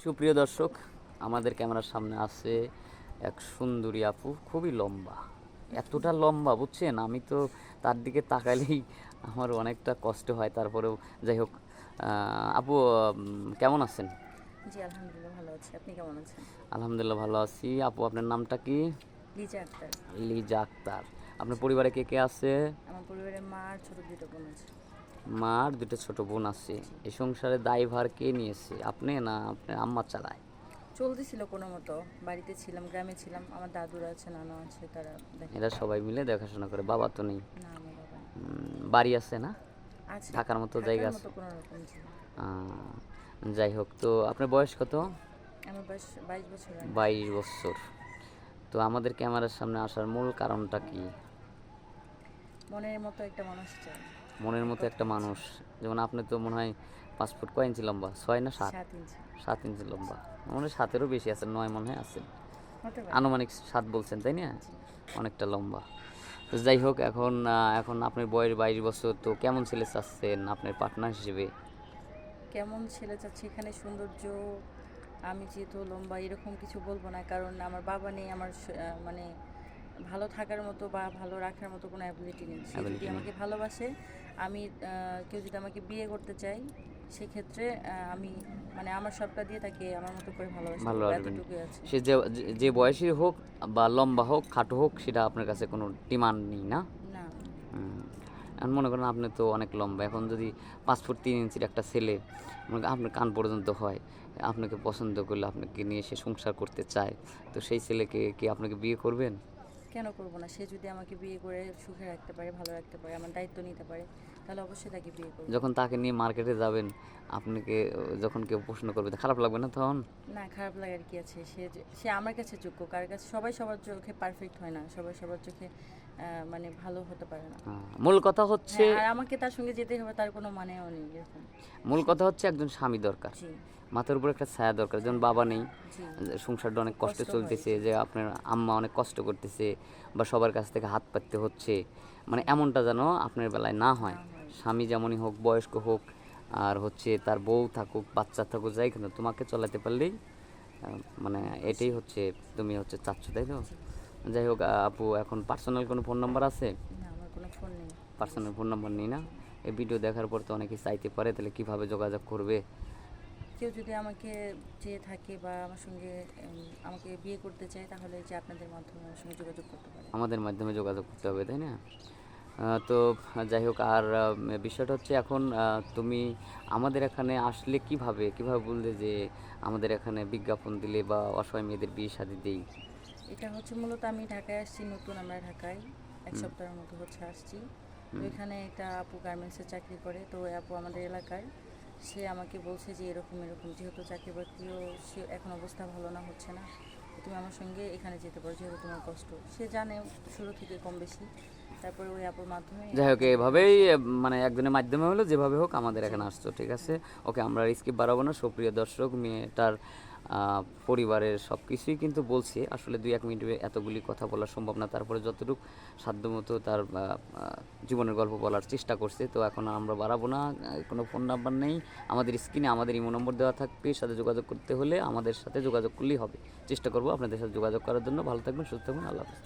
সুপ্রিয় দর্শক, আমাদের ক্যামেরার সামনে আছে এক সুন্দরী আপু, খুবই লম্বা। এতটা লম্বা বুঝছেন, আমি তো তার দিকে তাকালেই আমার অনেকটা কষ্ট হয়। তারপরেও যাই হোক, আপু কেমন আছেন? জি, আলহামদুলিল্লাহ ভালো আছি। আপনি কেমন আছেন? আলহামদুলিল্লাহ ভালো আছি। আপু, আপনার নামটা কি? লিজা আক্তার। লিজা আক্তার। আপনার জি। পরিবারে কে কে আছে? আমার পরিবারে মা আর ছোট ২ টা বোন আছে। মা আর দুটো ছোট বোন আছে। জি। এই সংসারের দায়ভার কে নিয়েছে, আপনি না আপনার আম্মা চালায়? চলতেছিল কোনোমতো। বাড়িতে ছিলাম, গ্রামে ছিলাম। আমার দাদুরা আছে, নানু আছে, তারা এরা দেখাশোনা সবাই করে। মিলে দেখাশোনা করে, বাবা তো নেই? না, আমার বাবা নেই। বাড়ি আছে না? আছে, থাকার মতো জায়গা থাকার আছে? মতো কোনোরকম জি। যাই হোক, তো আপনার বয়স কত? আমার বয়স ২২ বছর হয়ে গেছে। 22 বছর। তো আমাদের ক্যামেরার সামনে আসার মূল কারণটা কি? মনের মতো একটা মানুষ চাই। মনের এক মতো একটা কথায় জি। মানুষ। যেমন আপনি তো মনে হয় 5 ফুট কয় ইঞ্চি লম্বা, 6 না 7? ৭ ইঞ্চি। 7 ইঞ্চি লম্বা। মনে হয় 7-এরও বেশি আছে, 9 মনে হয় আছে। হতে পারে। আনুমানিক 7 বলছেন তাই না? জি। অনেকটা লম্বা। তো যাই হোক, এখন আপনার বয়স 22 বছর, তো কেমন ছেলে চাচ্ছেন আপনার পার্টনার হিসেবে? কেমন ছেলে চাচ্ছি এখানে সৌন্দর্য, আমি যেহেতু লম্বা এরকম কিছু বলবো না, কারণ আমার বাবা নেই। আমার মানে ভালো থাকার মতো বা ভালো রাখার মতো কোনো অ্যাবিলিটি নেই। সে যদি অ্যাবিলিটি নেই? আমাকে ভালোবাসে, আমি কেউ যদি আমাকে বিয়ে করতে চাই, সেক্ষেত্রে আমি মানে আমার সবটা দিয়ে তাকে আমার মতো করে ভালোবাসা ভালো করবো, আসবেন। এতটুকুই আছে। সে যে যে যে বয়সী হোক বা লম্বা হোক, খাটো হোক, সেটা আপনার কাছে কোনো ডিমান্ড নেই, না? না। হুম। এখন মনে করেন আপনি তো অনেক লম্বা, এখন যদি 5 ফুট 3 ইঞ্চির একটা ছেলে মনে করেন আপনার কান পর্যন্ত হয়, আপনাকে পছন্দ করলে, আপনাকে নিয়ে সে সংসার করতে চায়, তো সেই ছেলেকে কি আপনাকে বিয়ে করবেন? কেন করবো না? সে যদি আমাকে বিয়ে করে সুখে রাখতে পারে, ভালো রাখতে পারে, আমার দায়িত্ব নিতে পারে, তাহলে অবশ্যই তাকে বিয়ে করবো। যখন তাকে নিয়ে মার্কেটে যাবেন, আপনাকে যখন কেউ প্রশ্ন করবে, খারাপ লাগবে না তখন? না, খারাপ লাগার কি আছে? সে আমার কাছে যোগ্য। কার কাছে? সবাই সবার চোখে পারফেক্ট হয় না, সবাই সবার চোখে মানে ভালো হতে পারে না। মূল কথা হচ্ছে, হ্যাঁ, আর আমাকে তার সঙ্গে যেতে হবে তার কোনো মানেও নেই এরকম। মূল কথা হচ্ছে একজন স্বামী দরকার, জি, মাথার উপর একটা ছায়া দরকার। যেমন বাবা নেই, জি। সংসারটা অনেক খুব কষ্টে কষ্ট হয়। চলতেছে, জি, যে আপনার আম্মা অনেক কষ্ট করতেছে, বা সবার কাছ থেকে হাত পাততে হচ্ছে, মানে এমনটা যেন আপনার বেলায় না হয়। না হয়। জি, স্বামী যেমনই হোক, বয়স্ক হোক, আর হচ্ছে তার বউ থাকুক, বাচ্চা থাকুক, যাই কেন, তোমাকে চলাতে পারলেই মানে এটাই খুশি। হচ্ছে, তুমি হচ্ছে চাচ্ছ, তাই তো? জি। যাই হোক, আপু, এখন পার্সোনাল কোনো ফোন নাম্বার আছে? না, আমার কোনো ফোন নেই পার্সোনাল অবশ্য। ফোন নাম্বার নেই, না? জি। এই ভিডিও দেখার পর তো অনেকে চাইতে পারে, তাহলে কিভাবে যোগাযোগ করবে? কেউ যদি আমাকে চেয়ে থাকে বা আমার সঙ্গে আমাকে বিয়ে করতে চায়, তাহলে যে আপনাদের মাধ্যমে আমার সঙ্গে যোগাযোগ করতে পারে। আমাদের মাধ্যমে যোগাযোগ করতে হবে, তাই না? তো যাই হোক, আর বিষয়টা হচ্ছে, এখন তুমি আমাদের এখানে আসলে কিভাবে কিভাবে বললে যে আমাদের এখানে বিজ্ঞাপন দিলে বা অসহায় মেয়েদের বিয়ে শাদী দেই? এটা হচ্ছে মূলত আমি ঢাকায় আসছি নতুন, আমরা ঢাকায় ১ হুম, সপ্তাহের মতো হচ্ছে আসছি। তো হুম। এখানে একটা আপু গার্মেন্টসে চাকরি করে, তো ওই আপু আমাদের এলাকার। সে আমাকে বলছে যে এরকম এরকম, যেহেতু চাকরি বাকরিও সে এখন অবস্থা ভালো না, হচ্ছে না, তো তুমি আমার সঙ্গে এখানে যেতে পারো, যেহেতু তোমার কষ্ট। সে জানে শুরু থেকে কম বেশি। তারপরে ওই আপুর মাধ্যমে যাই হোক, আমাদের এখানে এভাবেই আসা। মানে একজনের মাধ্যমে হলো, যেভাবে হোক আমাদের জি। এখানে আসছো, ঠিক আছে। হ্যাঁ। ওকে, আমরা স্কিপ বাড়াবো না। সুপ্রিয় দর্শক, মেয়েটার পরিবারের সব কিছুই কিন্তু বলছি, আসলে 2-1 মিনিটে এতগুলি কথা বলা সম্ভব না, তারপরে যতটুকু সাধ্যমতো তার জীবনের গল্প বলার চেষ্টা করছে। তো এখন আর আমরা বাড়াবো না। কোনো ফোন নাম্বার নেই আমাদের স্ক্রিনে, আমাদের ইমো নম্বর দেওয়া থাকবে। সাথে যোগাযোগ করতে হলে আমাদের সাথে যোগাযোগ করলেই হবে। চেষ্টা করবো আপনাদের সাথে যোগাযোগ করার জন্য। ভালো থাকবেন, সুস্থ থাকবেন, আল্লাহ হাফেজ।